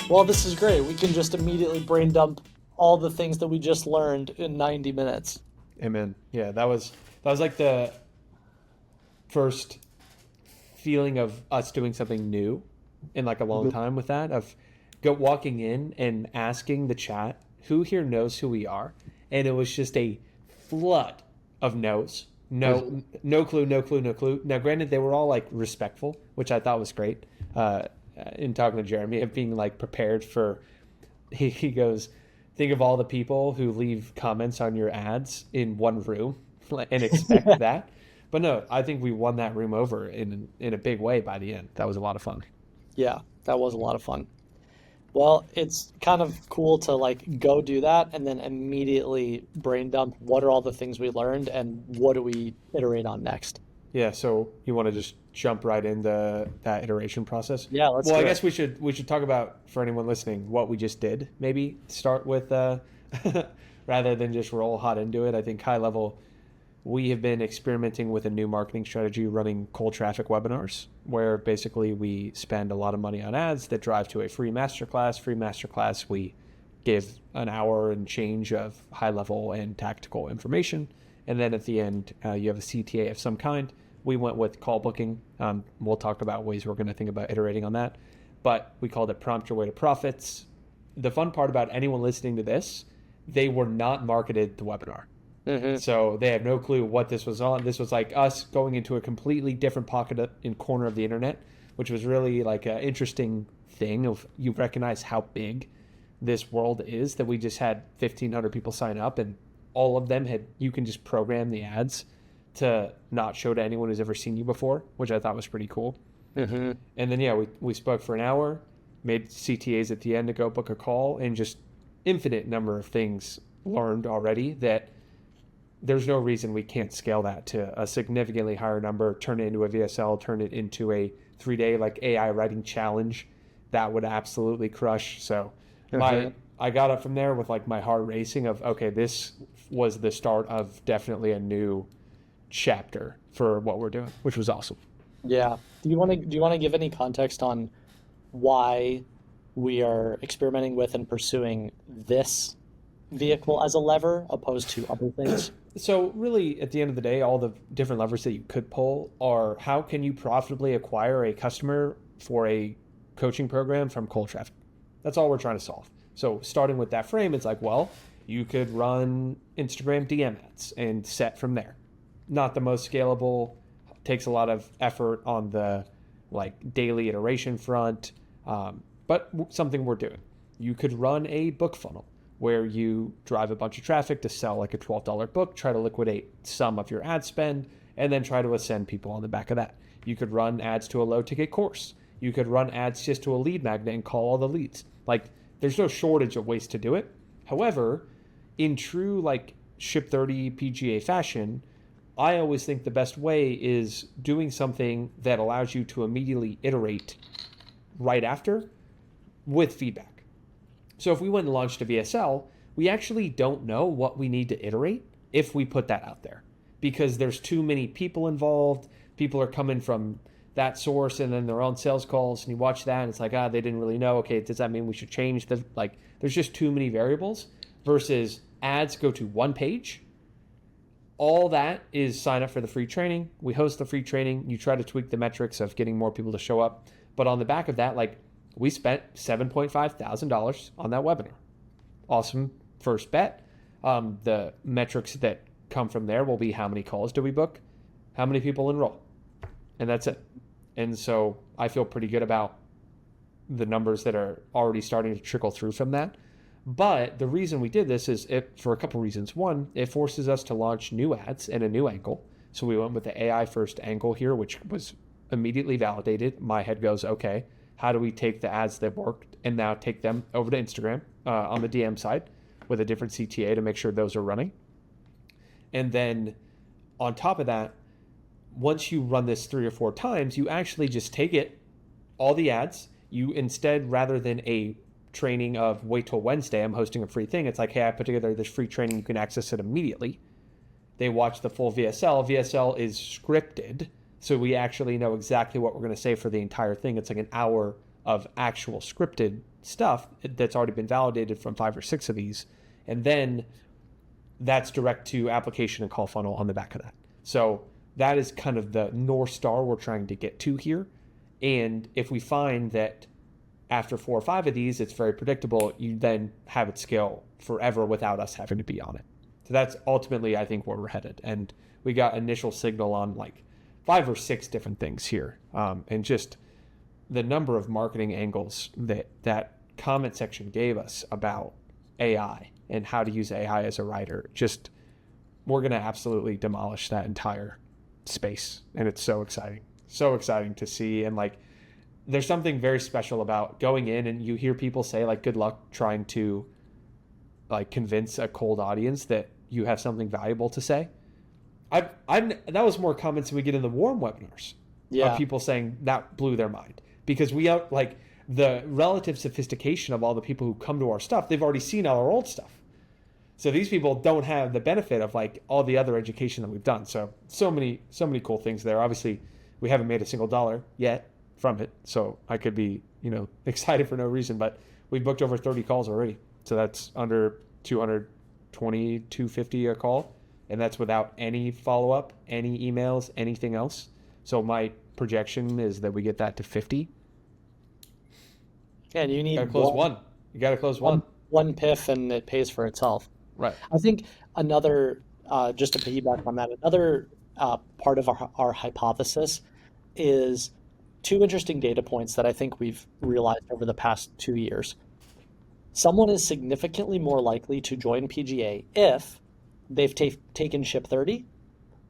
Well, this is great. We can just immediately brain dump all the things that we just learned in 90 minutes. Amen. Yeah, that was like the first feeling of us doing something new in like a long Mhm. time with that of go walking in and asking the chat who here knows who we are, and it was just a flood of no's. Mhm. No clue, no clue, no clue. Now, granted, they were all like respectful, which I thought was great. In talking to Jeremy, of being like prepared for, he goes, think of all the people who leave comments on your ads in one room and expect that. But no, I think we won that room over in a big way by the end. That was a lot of fun. Yeah, that was a lot of fun. Well, it's kind of cool to like go do that and then immediately brain dump what are all the things we learned and what do we iterate on next. Yeah, so you want to just jump right into that iteration process? Yeah, let's Well, I do it. guess we should talk about, for anyone listening, what we just did. Maybe start with rather than just roll hot into it. I think high level, we have been experimenting with a new marketing strategy running cold traffic webinars where basically we spend a lot of money on ads that drive to a free masterclass. Free masterclass, we give an hour and change of high level and tactical information. And then at the end, you have a CTA of some kind. We went with call booking. We'll talk about ways we're going to think about iterating on that. But we called it Prompt Your Way to Profits. The fun part about anyone listening to this, they were not marketed the webinar. Hmm. So they have no clue what this was on. This was like us going into a completely different pocket in corner of the internet, which was really like an interesting thing of you recognize how big this world is that we just had 1,500 people sign up and all of them had, you can just program the ads to not show to anyone who's ever seen you before, which I thought was pretty cool. Hmm. And then, yeah, we spoke for an hour, made CTAs at the end to go book a call, and just infinite number of things learned already that there's no reason we can't scale that to a significantly higher number, turn it into a VSL, turn it into a 3-day like AI writing challenge that would absolutely crush. So my Hmm. I got up from there with like my heart racing of okay, this was the start of definitely a new chapter for what we're doing, which was awesome. Yeah. Do you want to give any context on why we are experimenting with and pursuing this vehicle as a lever opposed to other things? So really, at the end of the day, all the different levers that you could pull are how can you profitably acquire a customer for a coaching program from cold traffic? That's all we're trying to solve. So starting with that frame, it's like, well, you could run Instagram DM ads and set from there. Not the most scalable, takes a lot of effort on the like daily iteration front, but something we're doing. You could run a book funnel where you drive a bunch of traffic to sell like a $12 book, try to liquidate some of your ad spend, and then try to ascend people on the back of that. You could run ads to a low ticket course. You could run ads just to a lead magnet and call all the leads. Like, there's no shortage of ways to do it. However, in true like Ship 30 PGA fashion, I always think the best way is doing something that allows you to immediately iterate right after with feedback. So if we went and launched a VSL, we actually don't know what we need to iterate if we put that out there because there's too many people involved. People are coming from that source and then their own sales calls and you watch that and it's like, they didn't really know. Okay, does that mean we should change the, like, there's just too many variables versus ads go to one page. All that is sign up for the free training. We host the free training. You try to tweak the metrics of getting more people to show up. But on the back of that, like we spent $7,500 on that webinar. Awesome first bet. The metrics that come from there will be how many calls do we book, how many people enroll, and that's it. And so I feel pretty good about the numbers that are already starting to trickle through from that. But the reason we did this is for a couple reasons. One, it forces us to launch new ads and a new angle. So we went with the AI first angle here, which was immediately validated. My head goes, okay, how do we take the ads that worked and now take them over to Instagram on the DM side with a different CTA to make sure those are running? And then on top of that, once you run this 3 or 4 times, you actually just take it, all the ads, you instead, rather than a training of wait till Wednesday, I'm hosting a free thing. It's like, hey, I put together this free training. You can access it immediately. They watch the full VSL. VSL is scripted. So we actually know exactly what we're going to say for the entire thing. It's like an hour of actual scripted stuff that's already been validated from 5 or 6 of these. And then that's direct to application and call funnel on the back of that. So that is kind of the North Star we're trying to get to here. And if we find that after 4 or 5 of these, it's very predictable, you then have it scale forever without us having to be on it. So that's ultimately, I think, where we're headed. And we got initial signal on like 5 or 6 different things here. And just the number of marketing angles that comment section gave us about AI and how to use AI as a writer, just we're going to absolutely demolish that entire space. And it's so exciting to see. And like, there's something very special about going in and you hear people say like, good luck trying to like convince a cold audience that you have something valuable to say. That was more comments than we get in the warm webinars of people saying that blew their mind, because we out like the relative sophistication of all the people who come to our stuff. They've already seen all our old stuff. So these people don't have the benefit of like all the other education that we've done. So many cool things there. Obviously we haven't made a single dollar yet from it. So I could be, excited for no reason, but we've booked over 30 calls already. So that's under 220, 250 a call. And that's without any follow-up, any emails, anything else. So my projection is that we get that to 50. And you need to close one. You got to close one. One PIF and it pays for itself. Right. I think another, just to piggyback on that, another part of our hypothesis is 2 interesting data points that I think we've realized over the past 2 years. Someone is significantly more likely to join PGA if they've taken Ship 30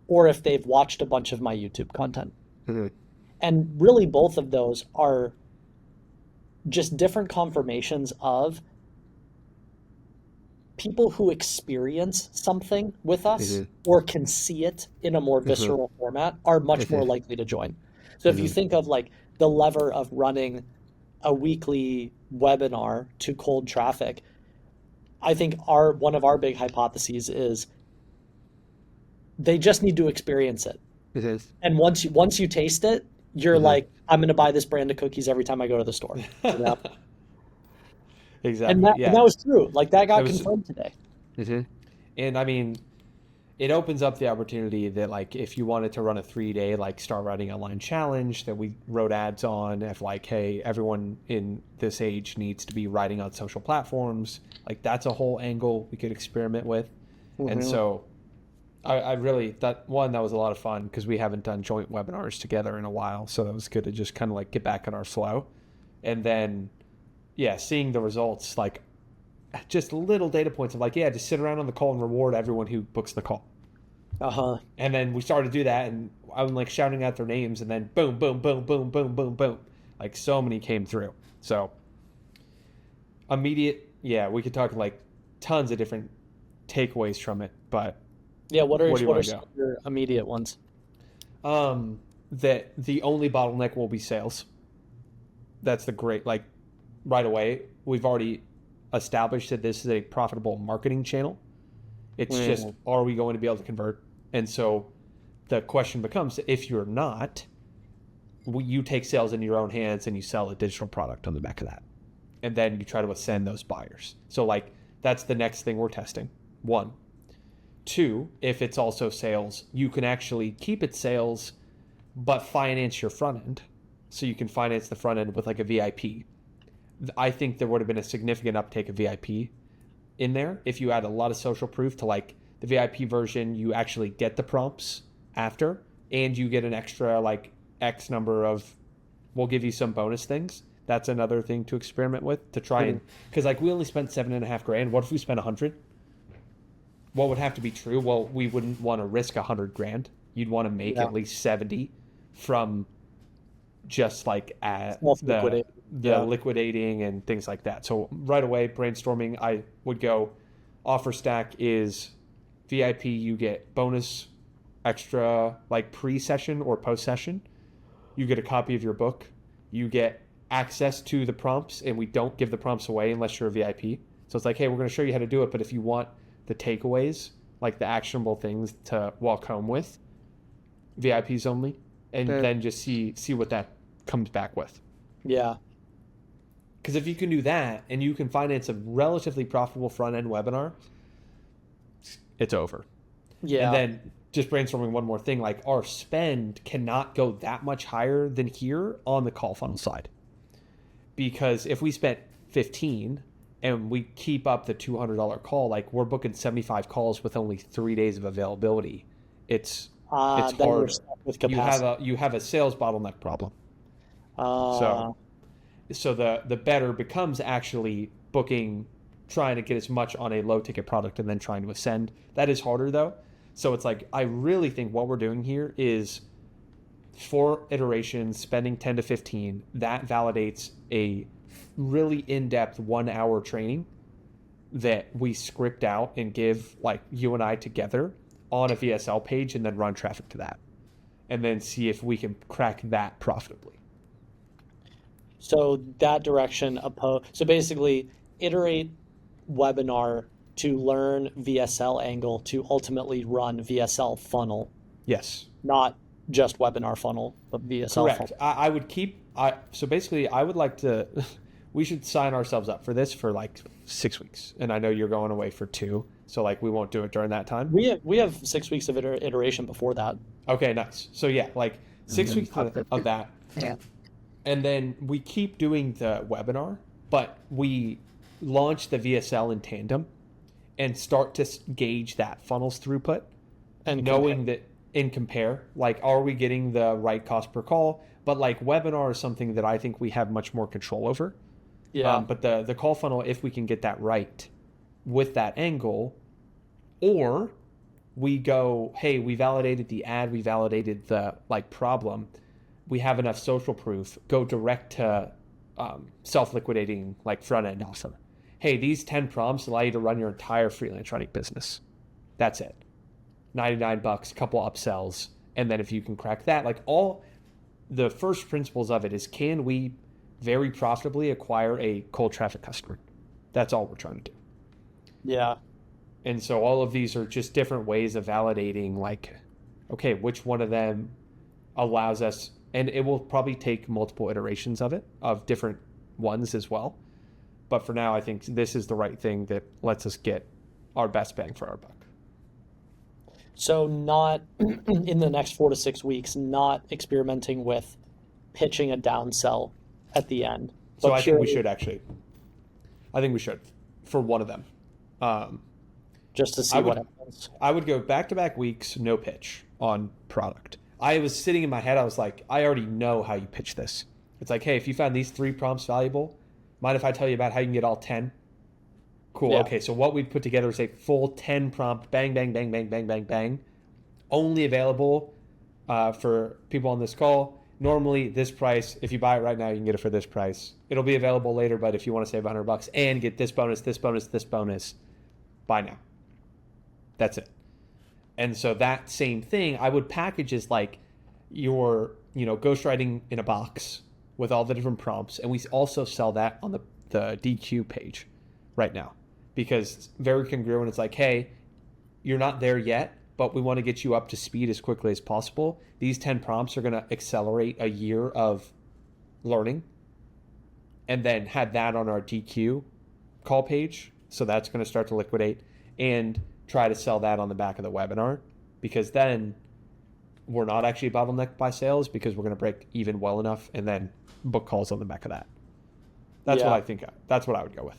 or if they've watched a bunch of my YouTube content. Mm-hmm. And really both of those are just different confirmations of people who experience something with us or can see it in a more visceral format are much more likely to join. So if you think of like the lever of running a weekly webinar to cold traffic, I think one of our big hypotheses is they just need to experience it. It is. And once you taste it, you're like, I'm going to buy this brand of cookies every time I go to the store. Exactly. And that was true. Like that got confirmed today. And I mean, it opens up the opportunity that like if you wanted to run a 3-day like start writing online challenge that we wrote ads on, if like, hey, everyone in this age needs to be writing on social platforms, like that's a whole angle we could experiment with. And so I really thought, one, that was a lot of fun because we haven't done joint webinars together in a while. So that was good to just kind of like get back in our flow. And then, seeing the results, like just little data points of like, just sit around on the call and reward everyone who books the call. And then we started to do that and I'm like shouting out their names and then boom, boom, boom, boom, boom, boom, boom. Like so many came through. So immediate, we could talk like tons of different takeaways from it, but what are some of your immediate ones? That the only bottleneck will be sales. That's the great, like right away, we've already established that this is a profitable marketing channel. It's just, are we going to be able to convert? And so the question becomes, if you're not, you take sales into your own hands and you sell a digital product on the back of that. And then you try to ascend those buyers. So like, that's the next thing we're testing. 1. 2, if it's also sales, you can actually keep it sales, but finance your front end. So you can finance the front end with like a VIP. I think there would have been a significant uptake of VIP in there. If you add a lot of social proof to like the VIP version, you actually get the prompts after and you get an extra like X number of, we'll give you some bonus things. That's another thing to experiment with to try and, cause like we only spent $7,500. What if we spent 100? What would have to be true? Well, we wouldn't want to risk $100,000. You'd want to make at least 70 from just like the liquidating and things like that. So right away, brainstorming, I would go, offer stack is VIP, you get bonus extra like pre-session or post-session. You get a copy of your book. You get access to the prompts, and we don't give the prompts away unless you're a VIP. So it's like, hey, we're going to show you how to do it, but if you want the takeaways, like the actionable things to walk home with, VIPs only, and then just see what that comes back with. Yeah. Because if you can do that and you can finance a relatively profitable front end webinar, it's over. Yeah. And then just brainstorming one more thing, like our spend cannot go that much higher than here on the call funnel side. Because if we spent 15 and we keep up the $200 call, like we're booking 75 calls with only 3 days of availability. It's then you're hard. stuck with capacity. You have a sales bottleneck problem. So the better becomes actually booking, trying to get as much on a low ticket product and then trying to ascend. That is harder though. So it's like, I really think what we're doing here is 4 iterations, spending 10 to 15, that validates a really in-depth 1 hour training that we script out and give, like you and I together on a VSL page, and then run traffic to that and then see if we can crack that profitably. So that direction, so basically iterate webinar to learn VSL angle to ultimately run VSL funnel. Yes. Not just webinar funnel, but VSL Correct. funnel. I would keep, so basically I would like to, we should sign ourselves up for this for like 6 weeks. And I know you're going away for 2. So like we won't do it during that time. We have 6 weeks of iteration before that. Okay, nice. So yeah, like 6 weeks of that. Yeah. And then we keep doing the webinar, but we launch the VSL in tandem and start to gauge that funnel's throughput and knowing that and compare, like, are we getting the right cost per call? But like webinar is something that I think we have much more control over. Yeah. But the call funnel, if we can get that right with that angle, or we go, hey, we validated the ad, we validated the like problem, we have enough social proof, go direct to self-liquidating like front end offer. Hey, these 10 prompts allow you to run your entire freelance writing business. That's it. $99, couple upsells. And then if you can crack that, like all the first principles of it is, can we very profitably acquire a cold traffic customer? That's all we're trying to do. Yeah. And so all of these are just different ways of validating, like, okay, which one of them allows us, and it will probably take multiple iterations of it, of different ones as well. But for now, I think this is the right thing that lets us get our best bang for our buck. So not in the next 4 to 6 weeks, not experimenting with pitching a downsell at the end. So I think we should actually. I think we should for one of them. Just to see what happens. I would go back-to-back weeks, no pitch on product. I was sitting in my head, I was like, I already know how you pitch this. It's like, hey, if you found these 3 prompts valuable, mind if I tell you about how you can get all 10? Cool. Yeah. Okay, so what we'd put together is a full 10 prompt, bang, bang, bang, bang, bang, bang, bang. Only available for people on this call. Normally this price, if you buy it right now, you can get it for this price. It'll be available later, but if you want to save $100 and get this bonus, this bonus, this bonus, buy now. That's it. And so that same thing, I would package as like your, ghostwriting in a box with all the different prompts. And we also sell that on the DQ page right now, because it's very congruent. It's like, hey, you're not there yet, but we want to get you up to speed as quickly as possible. These 10 prompts are going to accelerate a year of learning, and then have that on our DQ call page. So that's going to start to liquidate, and try to sell that on the back of the webinar, because then we're not actually bottlenecked by sales, because we're going to break even well enough and then book calls on the back of that. That's what I think. That's what I would go with.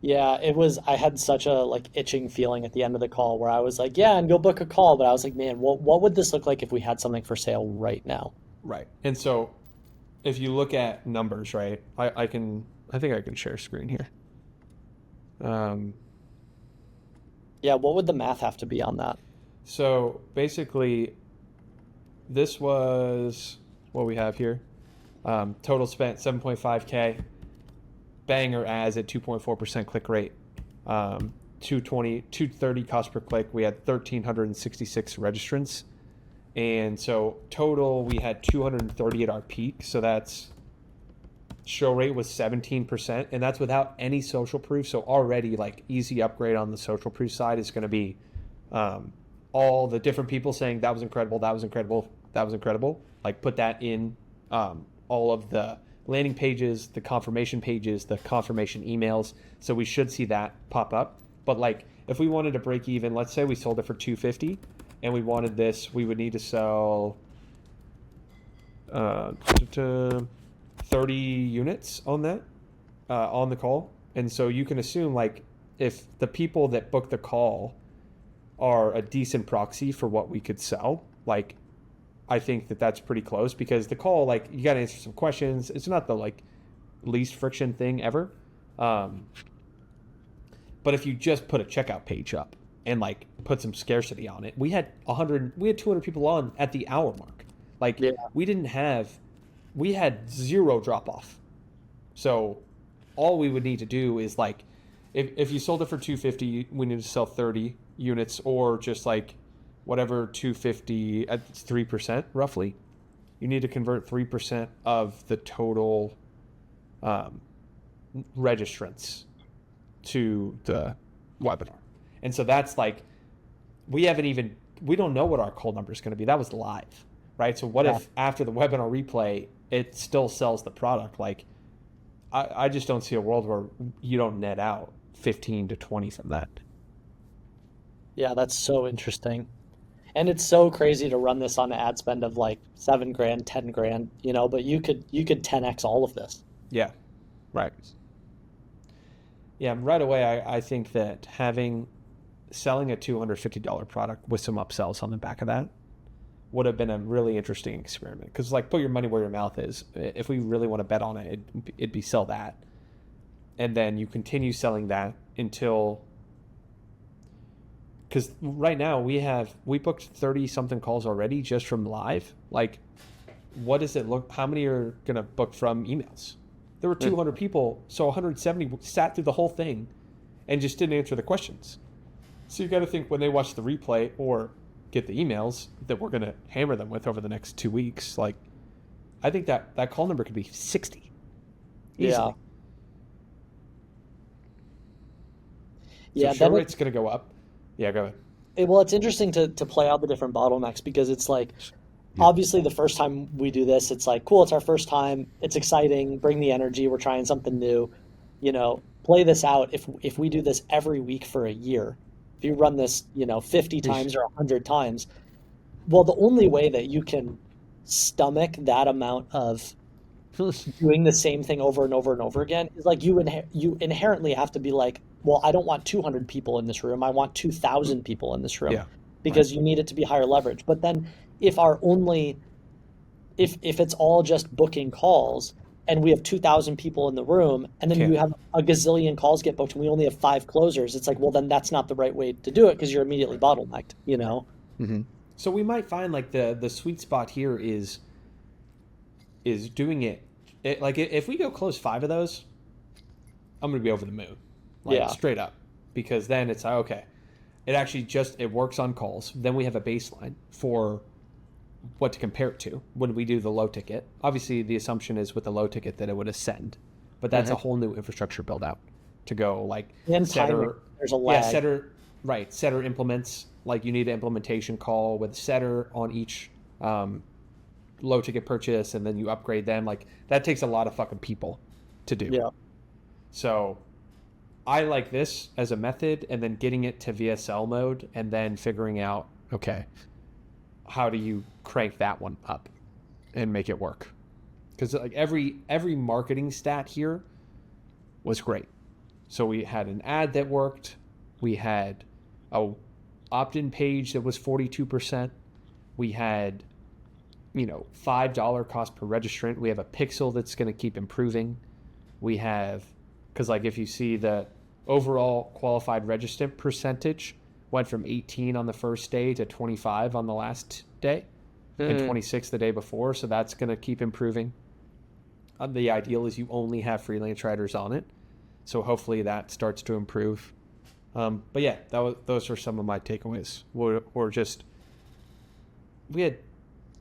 Yeah, I had such a itching feeling at the end of the call where I was like, yeah, and go book a call. But I was like, man, what would this look like if we had something for sale right now? Right. And so if you look at numbers, right, I think I can share screen here. Yeah, what would the math have to be on that? So basically, this was what we have here. Total spent 7.5K. Banger ads at 2.4% click rate. 230 cost per click. We had 1,366 registrants. And so total, we had 230 at our peak. So that's, show rate was 17%. And that's without any social proof. So already easy upgrade on the social proof side is going to be all the different people saying that was incredible, that was incredible, that was incredible. Put that in all of the landing pages, the confirmation emails. So we should see that pop up. But like if we wanted to break even, let's say we sold it for $250 and we wanted this, we would need to sell 30 units on that, on the call. And so you can assume like if the people that book the call are a decent proxy for what we could sell, like I think that that's pretty close, because the call, like you got to answer some questions. It's not the like least friction thing ever. But if you just put a checkout page up and like put some scarcity on it, we had 200 people on at the hour mark. Like we had zero drop off. So all we would need to do is like, if you sold it for $250, we need to sell 30 units, or just like whatever 250 at 3% roughly. You need to convert 3% of the total registrants to the webinar. And so that's like, we don't know what our call number is going to be. That was live, right? So what if after the webinar replay, it still sells the product? Like, I just don't see a world where you don't net out 15 to 20 from that. Yeah, that's so interesting. And it's so crazy to run this on an ad spend of like $7,000, $10,000, but you could 10x all of this. Yeah. Right. Yeah, right away I think that selling a $250 product with some upsells on the back of that would have been a really interesting experiment. Because like, put your money where your mouth is. If we really want to bet on it, it'd be sell that. And then you continue selling that until, because right now we booked 30 something calls already just from live. Like, what does it look, how many are going to book from emails? There were 200 people, so 170 sat through the whole thing and just didn't answer the questions. So you got to think, when they watch the replay or get the emails that we're going to hammer them with over the next 2 weeks, like, I think that call number could be 60 easily. Yeah. So Yeah, share rate's going to go up. Yeah, go ahead. Well, it's interesting to play out the different bottlenecks, because it's like, obviously the first time we do this, it's like, cool, it's our first time, it's exciting, bring the energy, we're trying something new, play this out. If we do this every week for a year, if you run this, 50 times or 100 times, well, the only way that you can stomach that amount of doing the same thing over and over and over again is like, you inherently have to be like, well, I don't want 200 people in this room. I want 2,000 people in this room, because you need it to be higher leverage. But then if it's all just booking calls and we have 2,000 people in the room, and then you have a gazillion calls get booked and we only have 5 closers, it's like, well, then that's not the right way to do it, because you're immediately bottlenecked, Mm-hmm. So we might find like the sweet spot here is doing it like, if we go close 5 of those, I'm going to be over the moon. Like, straight up, because then it's like, okay, it actually it works on calls. Then we have a baseline for what to compare it to when we do the low ticket. Obviously, the assumption is with the low ticket that it would ascend, but that's a whole new infrastructure build out to go like setter. There's a lag. Setter implements, like you need an implementation call with setter on each low ticket purchase, and then you upgrade them. Like, that takes a lot of fucking people to do. Yeah. So I like this as a method, and then getting it to VSL mode, and then figuring out, okay, how do you crank that one up and make it work? Because like every marketing stat here was great. So we had an ad that worked. We had a opt-in page that was 42%. We had, $5 cost per registrant. We have a pixel that's going to keep improving. We have, because like if you see the overall qualified registrant percentage went from 18 on the first day to 25 on the last day, and 26 the day before. So that's going to keep improving. The ideal is you only have freelance writers on it. So hopefully that starts to improve. But yeah, those are some of my takeaways. Or just, we had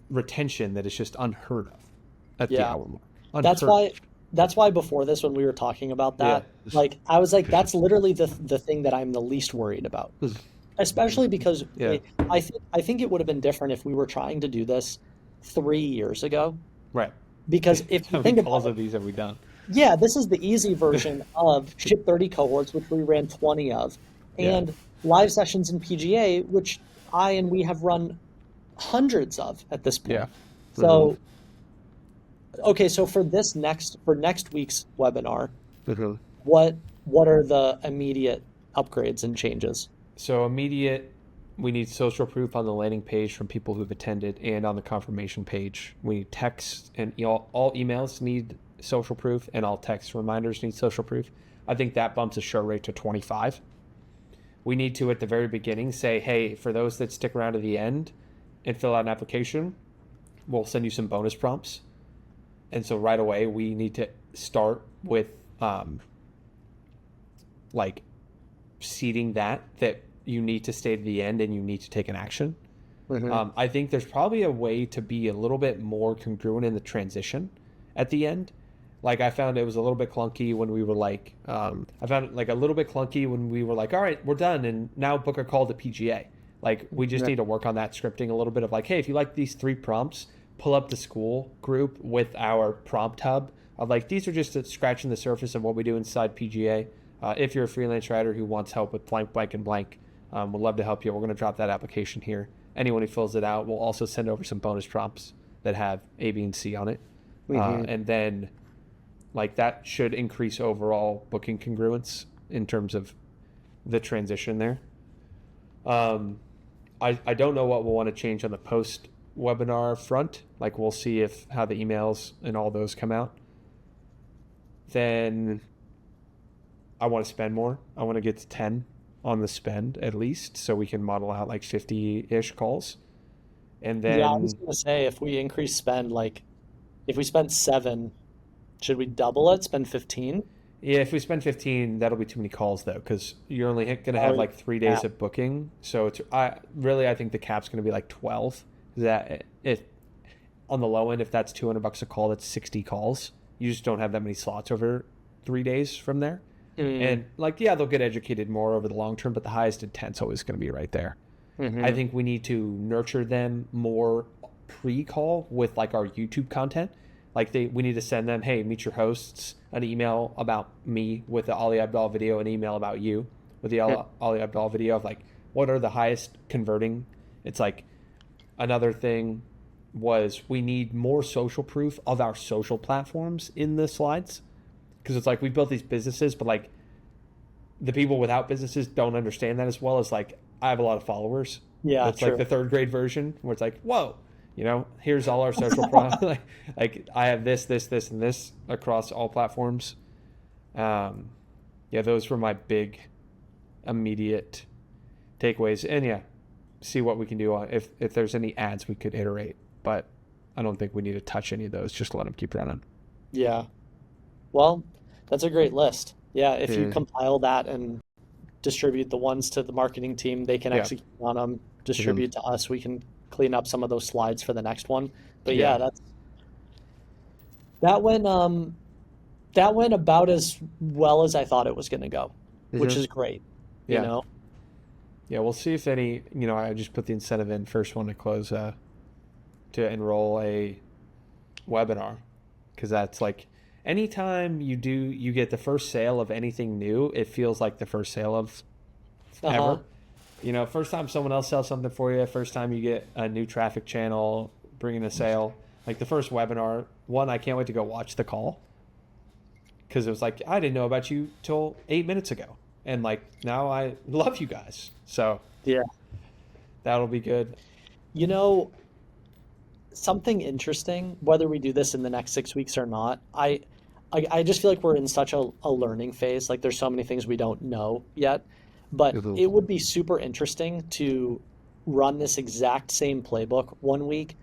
retention that is just unheard of at the hour mark. That's why before this, when we were talking about that, like, I was like, that's literally the thing that I'm the least worried about. Especially because I think it would have been different if we were trying to do this 3 years ago. Right. Because if How you many think about calls it, of these have we done? yeah, this is the easy version of Ship 30 cohorts, which we ran 20 of, Yeah. and live sessions in PGA, which I and we have run hundreds of at this Yeah. point. Mm-hmm. So, okay, so for next week's webinar, Mm-hmm. what what are the immediate upgrades and changes? So immediate, we need social proof on the landing page from people who've attended and on the confirmation page. We need text and all emails need social proof and all text reminders need social proof. I think that bumps the show rate to 25. We need to, at the very beginning, say, hey, for those that stick around to the end and fill out an application, we'll send you some bonus prompts. And so right away, we need to start with like seeding that you need to stay to the end and you need to take an action. Hmm. I think there's probably a way to be a little bit more congruent in the transition at the end. Like I found it was a little bit clunky when we were like, I found it like a little bit clunky when we were like, all right, we're done, and now book a call to PGA. Like we just need to work on that scripting a little bit of like, hey, if you like these 3 prompts, pull up the school group with our prompt hub of like these are just scratching the surface of what we do inside PGA. If you're a freelance writer who wants help with blank, blank, and blank, we'd love to help you. We're going to drop that application here. Anyone who fills it out, we'll also send over some bonus prompts that have A, B, and C on it. Hmm. And then like that should increase overall booking congruence in terms of the transition there. I don't know what we'll want to change on the post webinar front. Like we'll see if how the emails and all those come out. Then I want to spend more. I want to get to 10 on the spend at least so we can model out like 50-ish calls. And Yeah, I was then gonna say if we increase spend, like if we spent 7, should we double it, spend 15? yeah, if we spend 15, that'll be too many calls though, because you're only going to have Oh, like 3 days yeah. of booking. So I think the cap's going to be like 12. That if on the low end, if that's $200 a call, that's 60 calls. You just don't have that many slots over 3 days from there. Mm, And like, yeah, they'll get educated more over the long term, but the highest intent's always going to be right there. I hmm. think we need to nurture them more pre-call with like our YouTube content. Like we need to send them, hey, meet your hosts, an email about me with the Ali Abdal video, an email about you with the Ali Abdal video of like what are the highest converting. It's like another thing was we need more social proof of our social platforms in the slides because it's like we built these businesses, but like the people without businesses don't understand that as well as like I have a lot of followers. Yeah, That's like true. the third grade version where it's like, whoa, here's all our social pro like I have this, and this across all platforms. Yeah, those were my big immediate takeaways. And yeah, see what we can do on if there's any ads we could iterate, but I don't think we need to touch any of those. Just let them keep running. Yeah. Well, that's a great list. Yeah, if you Yeah. compile that and distribute the ones to the marketing team, they can Yeah. execute on them, Mhm. distribute to us. We can clean up some of those slides for the next one. But Yeah. yeah, that went that went about as well as I thought it was going to go, which Mhm. is great, you Yeah. know. Yeah, we'll see if any, I just put the incentive in first one to close, to enroll a webinar. Because that's like, anytime you get the first sale of anything new, it feels like the first sale of Uh-huh. ever. First time someone else sells something for you, first time you get a new traffic channel, bringing a sale. Like the first webinar, one, I can't wait to go watch the call. Because it was like, I didn't know about you till 8 minutes ago. And like, now I love you guys. So Yeah. that'll be good. You know, something interesting, whether we do this in the next 6 weeks or not, I just feel like we're in such a learning phase. Like there's so many things we don't know yet. But Mhm. it would be super interesting to run this exact same playbook one week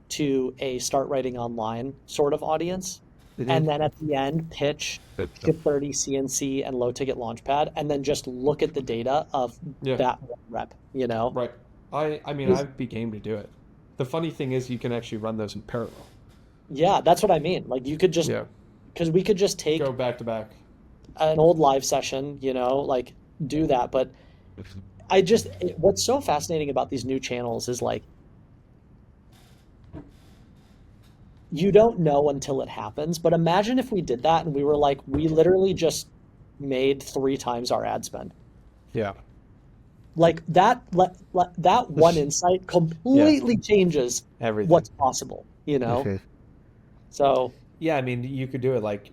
to a start writing online sort of audience. Mhm. And then at the end, pitch Ship 30 CNC and low ticket launchpad, and then just look at the data of Yeah. that one rep, you know? Right. I mean, 'Cause- I'd be game to do it. The funny thing is, you can actually run those in parallel. Yeah, that's what I mean. Like you could just, Yeah. because we could just Go take back to back. an old live session, like do that. But what's so fascinating about these new channels is like you don't know until it happens. But imagine if we did that and we were like, we literally just made 3 times our ad spend. Yeah. Like that one insight Yeah. completely changes Everything. what's possible, you know? Mhm. So Yeah, I mean, you could do it like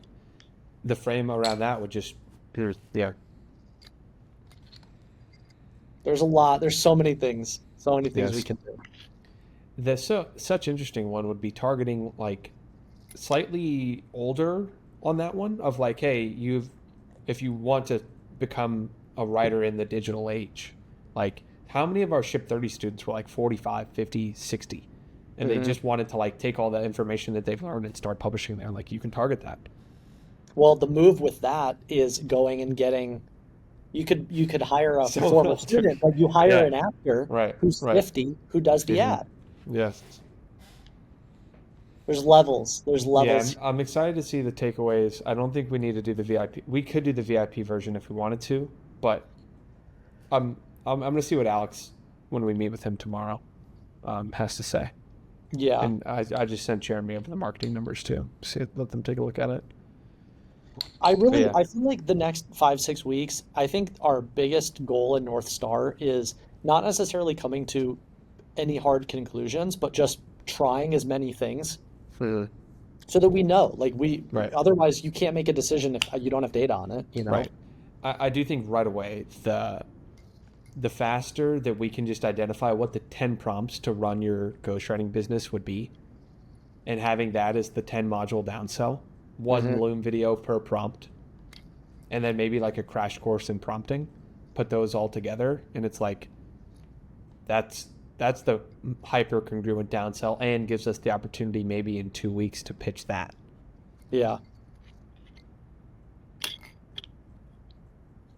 the frame around that would just, yeah, there's so many things, we yes. can do. Such interesting one would be targeting like slightly older on that one of like, hey, if you want to become a writer in the digital age, like how many of our Ship 30 students were like 45, 50, 60, and they Hmm. just wanted to like take all that information that they've learned and start publishing there. Like you can target that. Well, the move with that is going and getting you could hire a So former student, but you hire yeah, an actor right, who's right. 50 who does the Mhm. ad. Yes. There's levels. There's Yeah, levels. I'm excited to see the takeaways. I don't think we need to do the VIP. We could do the VIP version if we wanted to, but I'm I'm gonna see what Alex, when we meet with him tomorrow, has to say. Yeah. And I just sent Jeremy over the marketing numbers too. See, let them take a look at it. But yeah, I feel like the next 5, 6 weeks, I think our biggest goal in North Star is not necessarily coming to any hard conclusions, but just trying as many things Mhm. so that we know. Like right, otherwise you can't make a decision if you don't have data on it, you know? right. I do think right away the faster that we can just identify what the 10 prompts to run your ghostwriting business would be, and having that as the 10 module downsell, one Hmm. Loom video per prompt, and then maybe like a crash course in prompting, put those all together, and it's like that's the hyper congruent downsell and gives us the opportunity maybe in 2 weeks to pitch that. Yeah.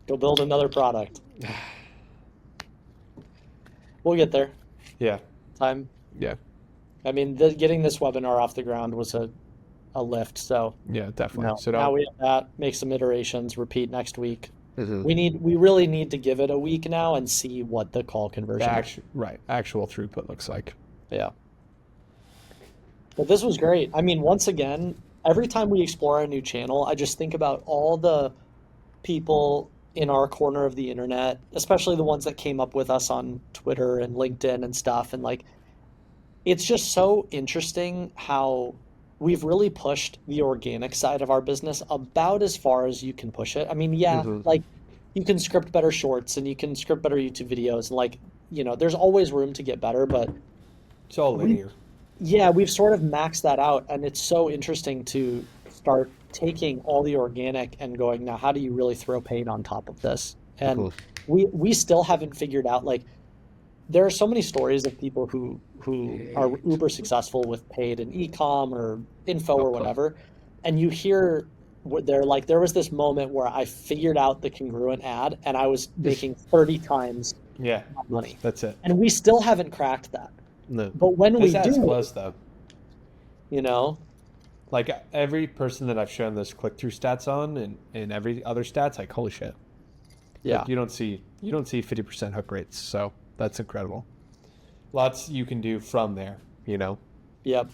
Go build another product. We'll get there. Yeah, Time. yeah, I mean, getting this webinar off the ground was a lift. So, yeah, definitely. So now don't. we have that. Make some iterations. Repeat next week. Mhm. We really need to give it a week now and see what the call The conversion is. actual throughput looks like. Yeah. But this was great. I mean, once again, every time we explore a new channel, I just think about all the people in our corner of the internet, especially the ones that came up with us on Twitter and LinkedIn and stuff. And like, it's just so interesting how we've really pushed the organic side of our business about as far as you can push it. I mean, yeah, Mhm. like you can script better shorts and you can script better YouTube videos and like, there's always room to get better, but It's all we linear. yeah, we've sort of maxed that out and it's so interesting to start taking all the organic and going, now how do you really throw paid on top of this? And Mhm. we still haven't figured out like there are so many stories of people who are uber successful with paid and e-com or info or whatever, and you hear what they're like, there was this moment where I figured out the congruent ad and I was making 30 times Yeah, my money. that's it. And we still haven't cracked that. No. But when This we ad's do, close though. you know, Like every person that I've shown those click through stats on, and every other stats, like holy shit. yeah, Like you don't see 50% hook rates, so that's incredible. Lots you can do from there, yep,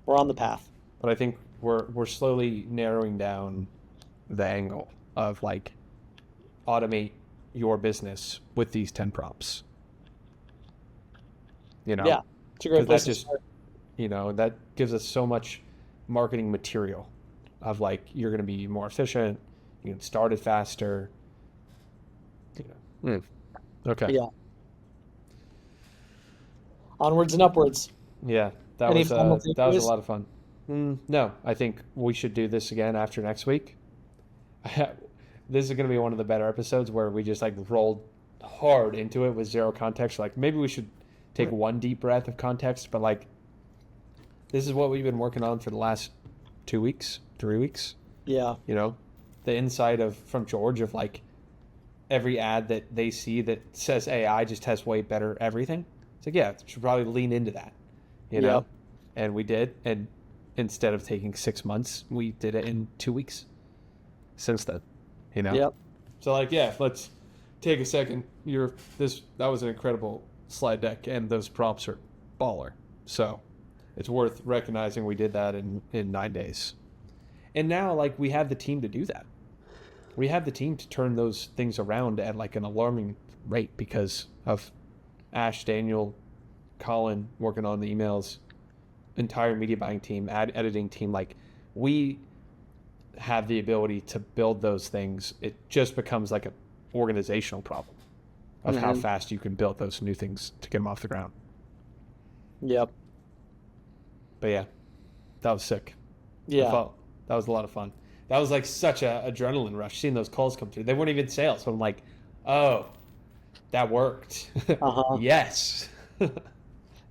we're on the path. But I think we're slowly narrowing down the angle of like automate your business with these 10 prompts. Yeah, it's a great Because place that to just start. that gives us so much marketing material of like you're going to be more efficient, you can start it faster. Mm. Okay. Yeah, onwards and upwards. Yeah, that Any was final that was a takeaways? lot of fun. No, I think we should do this again after next week. This is going to be one of the better episodes where we just like rolled hard into it with zero context. Like maybe we should take one deep breath of context, but like this is what we've been working on for the last 2 weeks, 3 weeks. Yeah, The insight from George of like every ad that they see that says AI just has way better everything. It's like, yeah, should probably lean into that, Yep. And we did. And instead of taking 6 months, we did it in 2 weeks since then, Yep. So like, yeah, let's take a second. That was an incredible slide deck and those prompts are baller. So it's worth recognizing we did that in 9 days. And now, like, we have the team to do that. We have the team to turn those things around at like an alarming rate because of Ash, Daniel, Colin working on the emails, entire media buying team, editing team. Like, we have the ability to build those things. It just becomes like an organizational problem of how fast you can build those new things to get them off the ground. Yep. But yeah, that was sick. Yeah. That was a lot of fun. That was like such a adrenaline rush, seeing those calls come through. They weren't even sales, but I'm like, oh, that worked. Yes.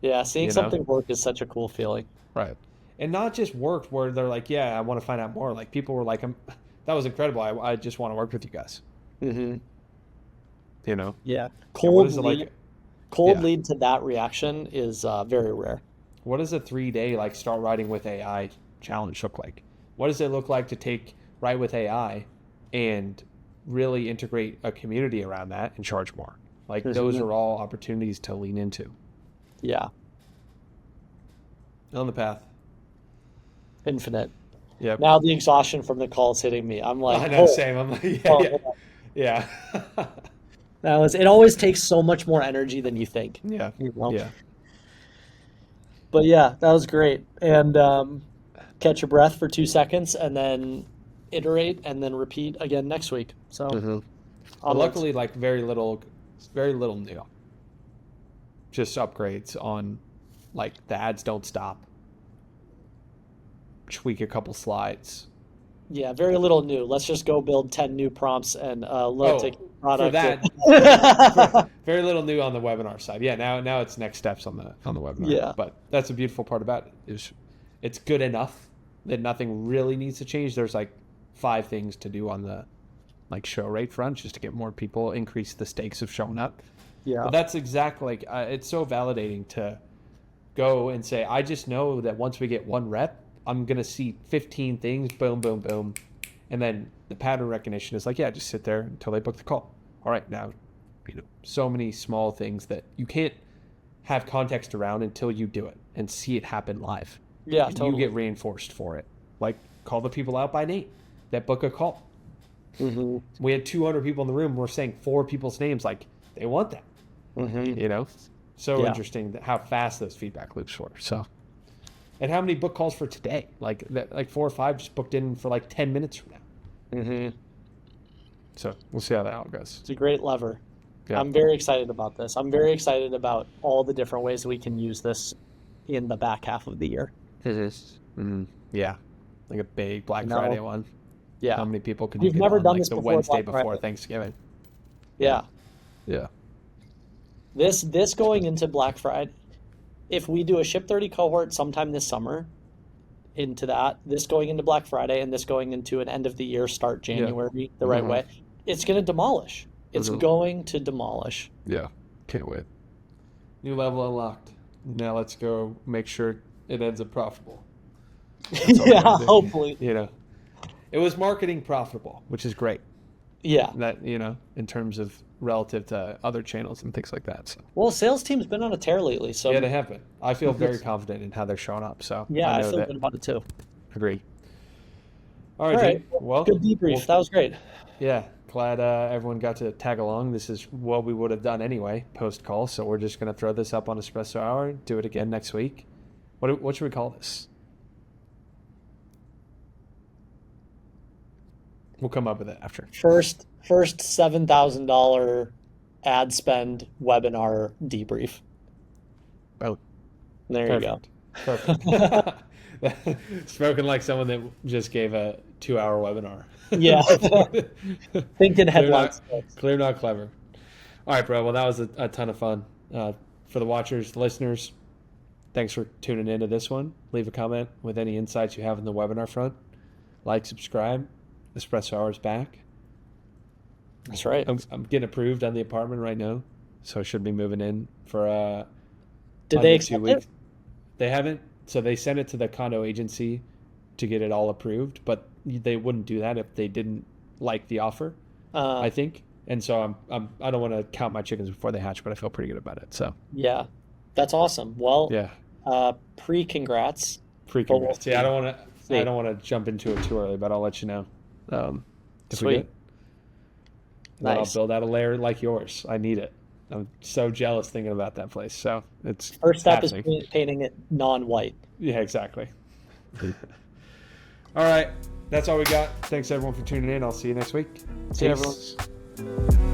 Yeah, seeing something work is such a cool feeling. Right. And not just worked where they're like, yeah, I want to find out more. Like, people were like, that was incredible. I just want to work with you guys. Mm-hmm. You know? Yeah. Cold lead to that reaction is very rare. What does a 3-day like start writing with AI challenge look like? What does it look like to write with AI and really integrate a community around that and charge more? Like, those are all opportunities to lean into. Yeah. On the path. Infinite. Yep. Now the exhaustion from the calls hitting me. I'm like, I know, same. I'm like, yeah. Now it always takes so much more energy than you think. Yeah. You know? Yeah. But yeah, that was great. And catch your breath for 2 seconds and then iterate and then repeat again next week. So luckily, like, very little new. Just upgrades on, like, the ads don't stop. Tweak a couple slides. Yeah, very little new. Let's just go build 10 new prompts and take product. For that, very little new on the webinar side. Yeah, now it's next steps on the webinar. Yeah. But that's a beautiful part about it is it's good enough that nothing really needs to change. There's like 5 things to do on the like show rate front just to get more people, increase the stakes of showing up. Yeah. But that's exactly like it's so validating to go and say, I just know that once we get 1 rep, I'm going to see 15 things, boom, boom, boom. And then the pattern recognition is like, yeah, just sit there until they book the call. All right, now, so many small things that you can't have context around until you do it and see it happen live. Yeah, and totally. You get reinforced for it. Like, call the people out by name that book a call. Mm-hmm. We had 200 people in the room. We're saying 4 people's names. Like, they want that. Mm-hmm. So interesting how fast those feedback loops were. So, and how many book calls for today? Like 4 or 5 just booked in for like 10 minutes from now. Mm-hmm. So we'll see how that all goes. It's a great lever. Yeah. I'm very excited about this. I'm very excited about all the different ways we can use this in the back half of the year. Yeah, like a big Black Friday one. Yeah. How many people can We've you get never on, done like, this the before Wednesday Black Friday. before Thanksgiving? Yeah. Yeah. This going into Black Friday, if we do a Ship 30 cohort sometime this summer, into that, this going into Black Friday and this going into an end of the year, start January the right way, it's going to demolish. It's going to demolish. Yeah. Can't wait. New level unlocked. Now let's go make sure it ends up profitable. Yeah, hopefully. It was marketing profitable, which is great. Yeah. That, in terms of relative to other channels and things like that. So. Well, sales team's been on a tear lately. So yeah, they have been. I feel very confident in how they're showing up. So yeah, I feel good about it too. Agree. All right. Well, good debrief. That was great. Yeah. Glad everyone got to tag along. This is what we would have done anyway, post-call. So we're just going to throw this up on Espresso Hour, do it again next week. What should we call this? We'll come up with it after. First $7,000 ad spend webinar debrief. Oh, there perfect. You go. Perfect. Spoken like someone that just gave a 2-hour webinar. Yeah. Thinking headlines. Clear, not clever. All right, bro. Well, that was a ton of fun. For the watchers, the listeners, thanks for tuning into this one. Leave a comment with any insights you have in the webinar front. Like, subscribe. Espresso Hour's back. That's right. I'm getting approved on the apartment right now, so I should be moving in for Did they accept 2 weeks. it? They haven't. So they sent it to the condo agency to get it all approved, but they wouldn't do that if they didn't like the offer. I think, and so I don't want to count my chickens before they hatch, but I feel pretty good about it. So yeah, that's awesome. Well, yeah, Pre-congrats. Pre-congrats. Yeah, I don't want to. See. I don't want to jump into it too early, but I'll let you know if we Sweet. get. And then I'll Nice. build out a layer like yours. I need it. I'm so jealous thinking about that place. So it's First step happening. is painting it non-white. Yeah, exactly. All right, that's all we got. Thanks everyone for tuning in. I'll see you next week. See you, Peace. everyone.